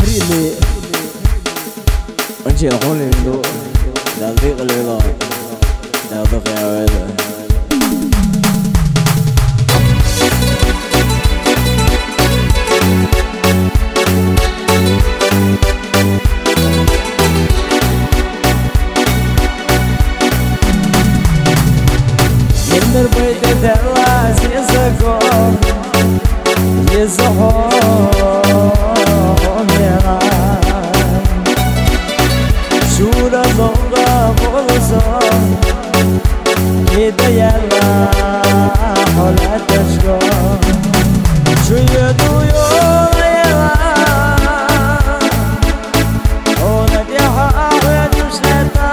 Really, انت الحين دو دقيقة ليلا دقيقة يا ولد. Berbait de las языком, языком мира. Шура долго волосом, не даяла холодочко. Чую дую лила, он одевает душлета.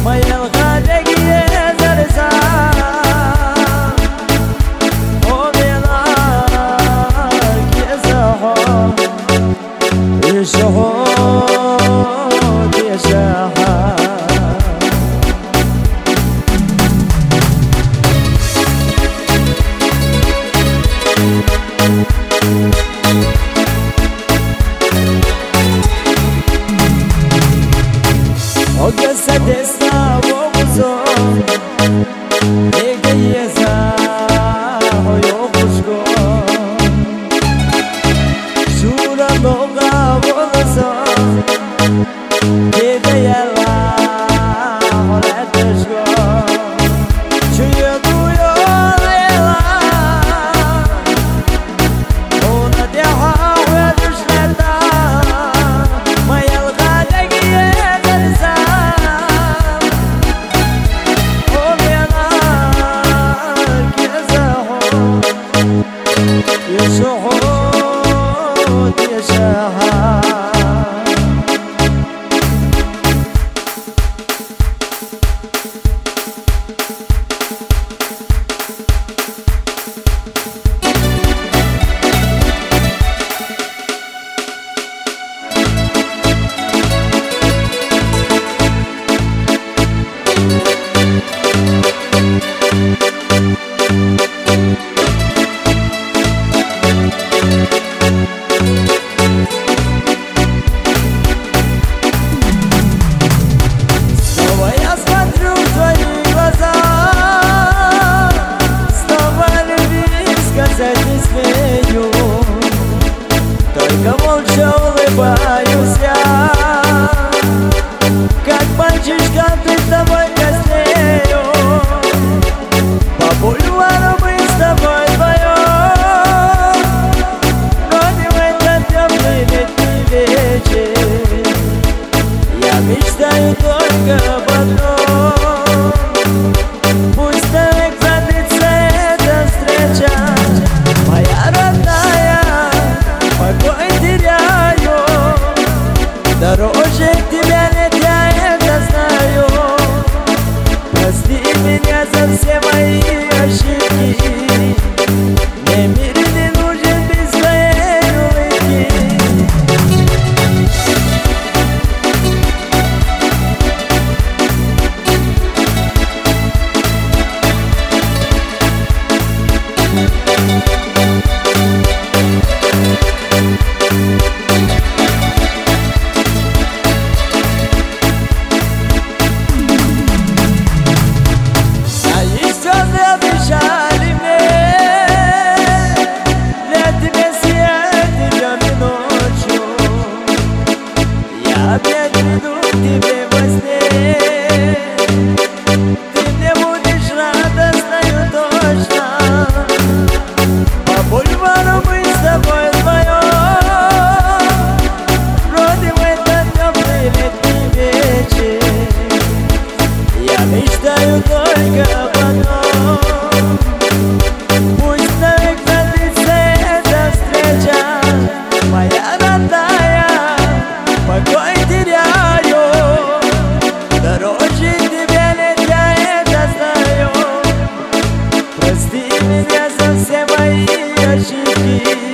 Моя شهود يا شاحة وقصة تسنا وقصون يقيسا ويوقشكون شورا لغة Gide yalla hola tashko Chuyo duyo lela Ona deha ve düşlerda Mayal gadagiye dersa O benar kezaho Yeshuhud yeshaha Только молча улыбаюсь я, как мальчишка перед тобой краснею. По бульвару мы с тобой вдвоем бродим в этот темный летний вечер. Я мечтаю только об одном, пусть навек продлится эта встреча. Моя родная, покой теряю, дороже тебя нет, я это знаю. Прости меня за все мои ошибки, мне мир не нужен без твоей улыбки. Опять приду к тебе во сне. Ты мне будешь радостною точно. По бульвару мы с тобой вдвоем бродим в этот теплый летний вечер. Я мечтаю только об одном, пусть навек продлится эта встреча. Моя родная, покой теряю, дороже тебя нет, я это знаю. Прости меня за все мои ошибки.